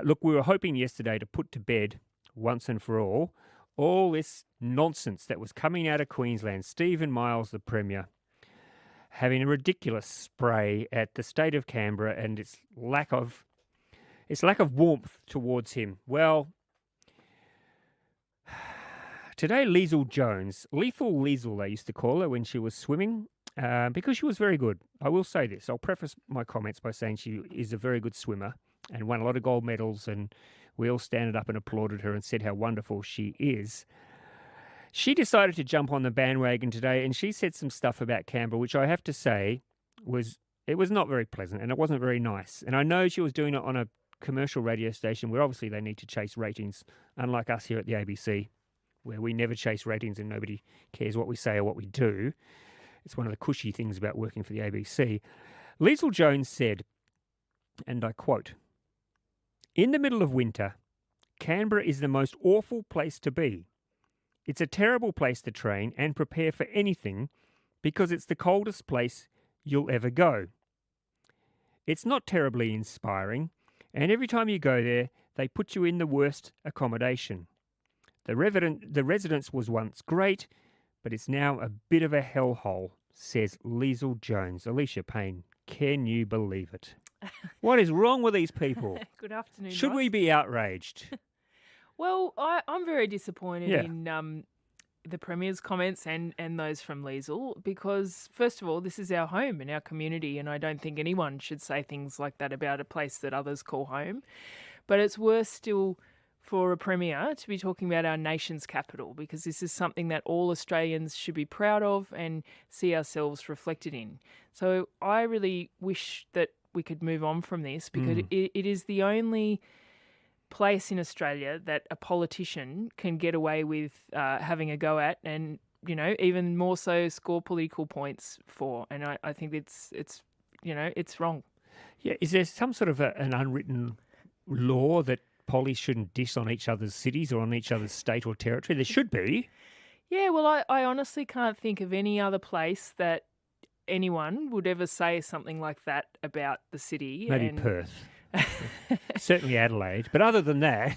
Look, we were hoping yesterday to put to bed once and for all this nonsense that was coming out of Queensland. Stephen Miles, the Premier, having a ridiculous spray at the state of Canberra and its lack of warmth towards him. Well, today Lethal Liesl they used to call her when she was swimming, because she was very good. I will say this. I'll preface my comments by saying she is a very good swimmer and won a lot of gold medals, and we all standed up and applauded her and said how wonderful she is. She decided to jump on the bandwagon today, and she said some stuff about Canberra, which I have to say was not very pleasant, and it wasn't very nice. And I know she was doing it on a commercial radio station where obviously they need to chase ratings, unlike us here at the ABC, where we never chase ratings and nobody cares what we say or what we do. It's one of the cushy things about working for the ABC. Liesl Jones said, and I quote, "In the middle of winter, Canberra is the most awful place to be. It's a terrible place to train and prepare for anything because it's the coldest place you'll ever go. It's not terribly inspiring, and every time you go there, they put you in the worst accommodation. The residence was once great, but it's now a bit of a hellhole," says Liesl Jones. Alicia Payne, can you believe it? What is wrong with these people? Good afternoon, Should Ross. we be outraged? Well, I'm very disappointed in the Premier's comments and those from Liesl because, first of all, this is our home and our community, and I don't think anyone should say things like that about a place that others call home. But it's worse still for a Premier to be talking about our nation's capital, because this is something that all Australians should be proud of and see ourselves reflected in. So I really wish that we could move on from this, because it is the only place in Australia that a politician can get away with having a go at, and even more so score political points for. And I think it's wrong. Yeah, is there some sort of an unwritten law that polis shouldn't diss on each other's cities or on each other's state or territory? There should be. Yeah, well, I honestly can't think of any other place that anyone would ever say something like that about the city. Maybe Perth. Certainly Adelaide. But other than that,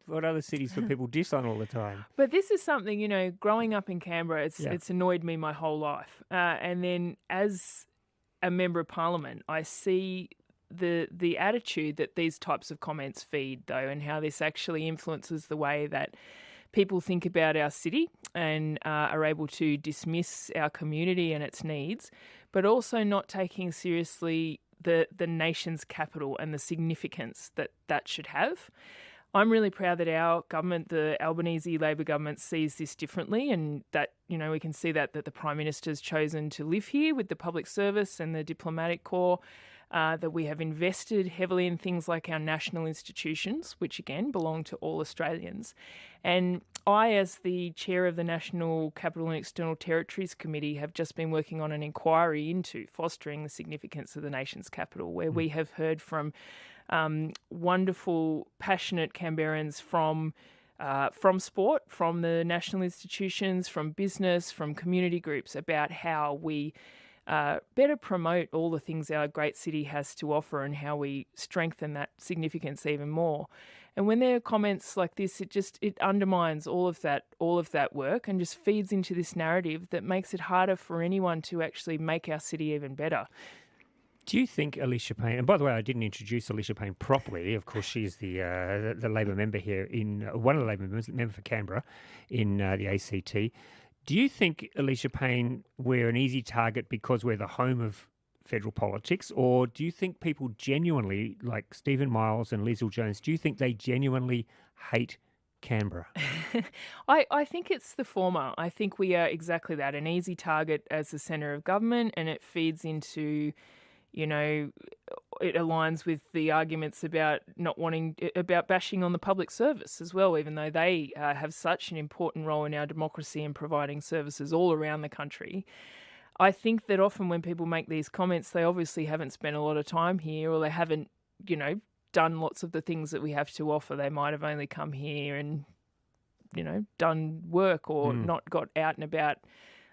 what other cities do people diss on all the time? But this is something, growing up in Canberra, it's annoyed me my whole life. And then as a Member of Parliament, I see the attitude that these types of comments feed, though, and how this actually influences the way that people think about our city and are able to dismiss our community and its needs, but also not taking seriously the nation's capital and the significance that should have. I'm really proud that our government, the Albanese Labor government, sees this differently, and that we can see that the Prime Minister's chosen to live here with the public service and the diplomatic corps, that we have invested heavily in things like our national institutions, which again belong to all Australians. And I, as the chair of the National Capital and External Territories Committee, have just been working on an inquiry into fostering the significance of the nation's capital, where we have heard from wonderful, passionate Canberrans from sport, from the national institutions, from business, from community groups, about how we better promote all the things our great city has to offer and how we strengthen that significance even more. And when there are comments like this, it undermines all of that work and just feeds into this narrative that makes it harder for anyone to actually make our city even better. Do you think Alicia Payne, and by the way, I didn't introduce Alicia Payne properly. Of course, she's the Labor member here, one of the Labor members, member for Canberra in the ACT. Do you think, Alicia Payne, we're an easy target because we're the home of federal politics, or do you think people genuinely, like Stephen Miles and Liesl Jones, do you think they genuinely hate Canberra? I think it's the former. I think we are exactly that, an easy target as the centre of government, and it feeds into, it aligns with the arguments about about bashing on the public service as well, even though they have such an important role in our democracy and providing services all around the country. I think that often when people make these comments, they obviously haven't spent a lot of time here, or they haven't, done lots of the things that we have to offer. They might have only come here and, done work or not got out and about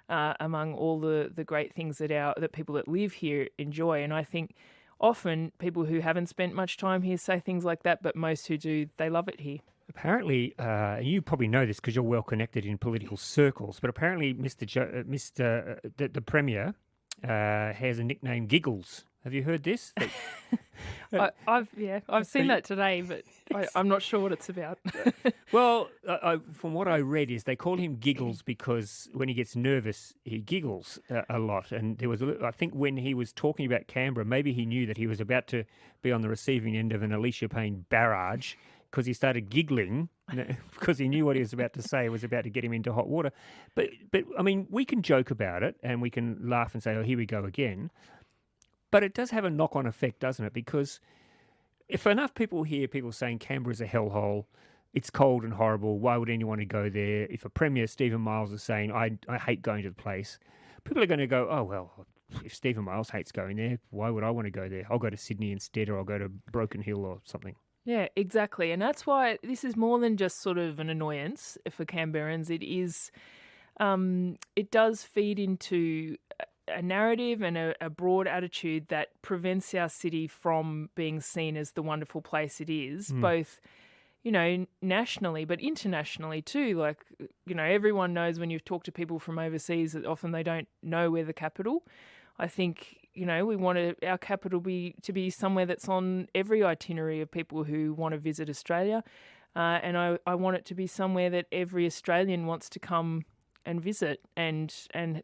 among all the great things that people that live here enjoy. And I think often people who haven't spent much time here say things like that, but most who do, they love it here. Apparently, you probably know this because you're well connected in political circles, but apparently the Premier has a nickname, Giggles. Have you heard this? I've seen that today, but I'm not sure what it's about. Well, from what I read is they call him Giggles because when he gets nervous, he giggles a lot. And there was, I think when he was talking about Canberra, maybe he knew that he was about to be on the receiving end of an Alicia Payne barrage because he started giggling because he knew what he was about to say was about to get him into hot water. But I mean, we can joke about it and we can laugh and say, oh, here we go again. But it does have a knock-on effect, doesn't it? Because if enough people hear people saying Canberra's a hellhole, it's cold and horrible, why would anyone want to go there? If a Premier, Stephen Miles, is saying, I hate going to the place, people are going to go, oh, well, if Stephen Miles hates going there, why would I want to go there? I'll go to Sydney instead, or I'll go to Broken Hill or something. Yeah, exactly. And that's why this is more than just sort of an annoyance for Canberrans. It is, it does feed into a narrative and a broad attitude that prevents our city from being seen as the wonderful place it is, both, nationally, but internationally too. Like, everyone knows when you talk to people from overseas that often they don't know we're the capital. I think, we want our capital to be somewhere that's on every itinerary of people who want to visit Australia. And I want it to be somewhere that every Australian wants to come and visit and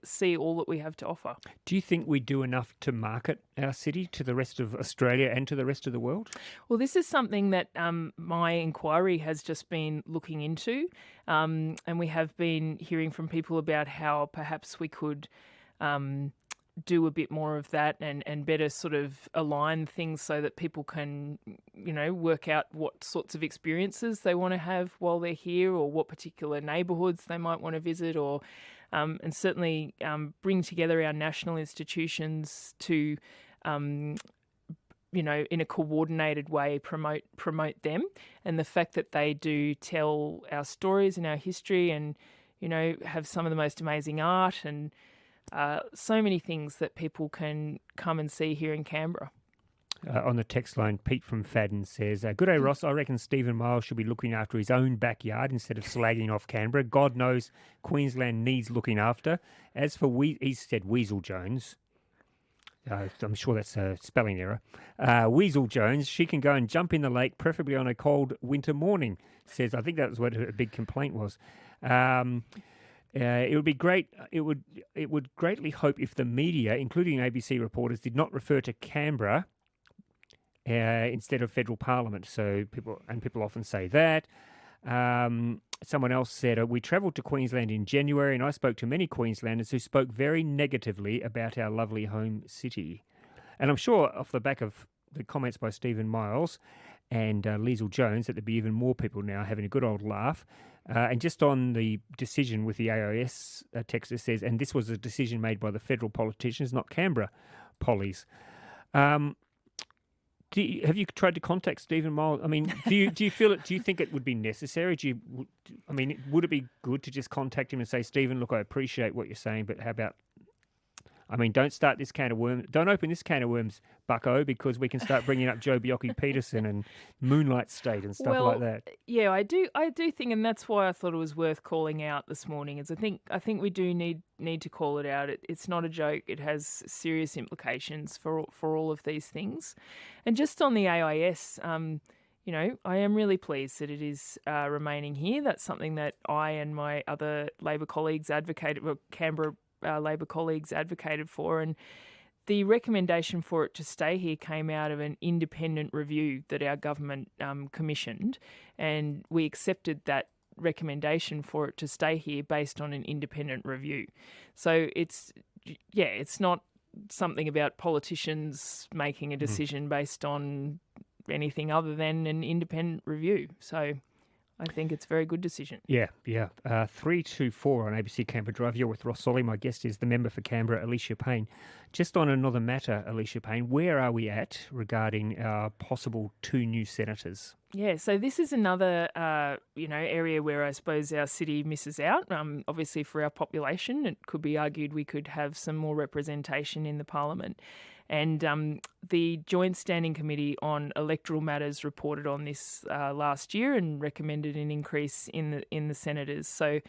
see all that we have to offer. Do you think we do enough to market our city to the rest of Australia and to the rest of the world? Well, this is something that my inquiry has just been looking into, and we have been hearing from people about how perhaps we could do a bit more of that and better sort of align things so that people can, work out what sorts of experiences they want to have while they're here, or what particular neighbourhoods they might want to visit, or and certainly bring together our national institutions to, in a coordinated way promote them, and the fact that they do tell our stories and our history and, have some of the most amazing art and so many things that people can come and see here in Canberra. On the text line, Pete from Fadden says, good day, Ross. I reckon Stephen Miles should be looking after his own backyard instead of slagging off Canberra. God knows Queensland needs looking after. As for, he said Weasel Jones. I'm sure that's a spelling error. Weasel Jones, she can go and jump in the lake, preferably on a cold winter morning, says. I think that was what her big complaint was. It would be great. It would greatly hope if the media, including ABC reporters, did not refer to Canberra instead of federal parliament. So people often say that. Someone else said, we travelled to Queensland in January, and I spoke to many Queenslanders who spoke very negatively about our lovely home city. And I'm sure off the back of the comments by Stephen Miles and Liesl Jones that there'd be even more people now having a good old laugh. And just on the decision with the AIS, texter says, and this was a decision made by the federal politicians, not Canberra pollies. Have you tried to contact Stephen Miles? I mean, do you feel it? Do you think it would be necessary? Would it be good to just contact him and say, Stephen, look, I appreciate what you're saying, but how about? Don't start this can of worms. Don't open this can of worms, bucko, because we can start bringing up Joe Bjelke-Petersen and Moonlight State and stuff like that. Yeah, I do think, and that's why I thought it was worth calling out this morning. Is I think we do need to call it out. It's not a joke. It has serious implications for all of these things. And just on the AIS, I am really pleased that it is remaining here. That's something that I and my other Labor colleagues Canberra Labor colleagues advocated for, and the recommendation for it to stay here came out of an independent review that our government commissioned, and we accepted that recommendation for it to stay here based on an independent review. So it's not something about politicians making a decision based on anything other than an independent review. So I think it's a very good decision. Yeah. 324 on ABC Canberra Drive. You're with Ross Solly. My guest is the member for Canberra, Alicia Payne. Just on another matter, Alicia Payne, where are we at regarding our possible 2 new senators? Yeah, so this is another, area where I suppose our city misses out. Obviously, for our population, it could be argued we could have some more representation in the parliament. And the Joint Standing Committee on Electoral Matters reported on this last year and recommended an increase in the senators. So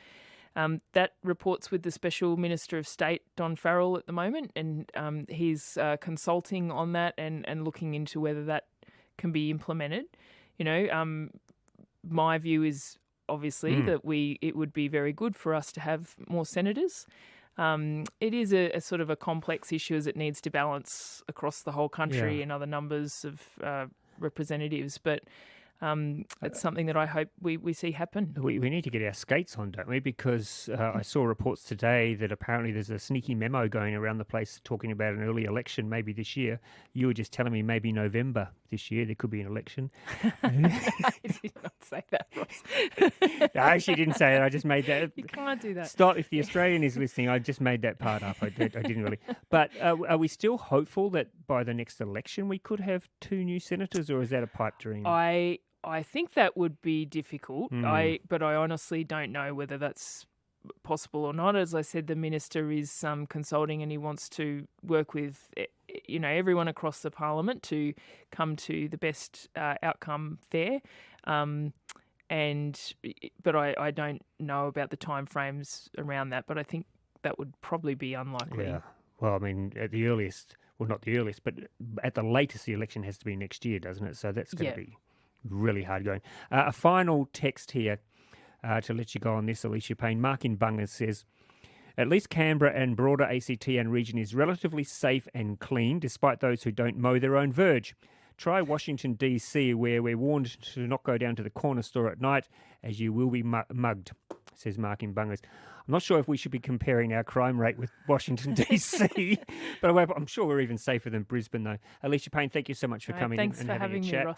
that reports with the Special Minister of State, Don Farrell, at the moment, and he's consulting on that and looking into whether that can be implemented. My view is obviously that it would be very good for us to have more senators. It is a sort of a complex issue as it needs to balance across the whole country and other numbers of representatives, but it's something that I hope we see happen. We need to get our skates on, don't we? Because I saw reports today that apparently there's a sneaky memo going around the place talking about an early election maybe this year. You were just telling me maybe November this year there could be an election. I did not say that, Ross. No, I actually didn't say it. I just made that. You can't do that. Stop. If the Australian is listening, I just made that part up. I didn't really. But are we still hopeful that by the next election we could have 2 new senators, or is that a pipe dream? I think that would be difficult, but I honestly don't know whether that's possible or not. As I said, the minister is consulting and he wants to work with everyone across the parliament to come to the best outcome there. But I don't know about the timeframes around that, but I think that would probably be unlikely. Yeah. Well, I mean, at the earliest, well, not the earliest, but at the latest, the election has to be next year, doesn't it? So that's going to be really hard going. A final text here to let you go on this, Alicia Payne. Mark in Bunga says, at least Canberra and broader ACT and region is relatively safe and clean, despite those who don't mow their own verge. Try Washington, D.C., where we're warned to not go down to the corner store at night, as you will be mugged, says Mark in Bungas. I'm not sure if we should be comparing our crime rate with Washington, D.C., but I'm sure we're even safer than Brisbane, though. Alicia Payne, thank you so much for coming thanks and for having a me, chat. Ross.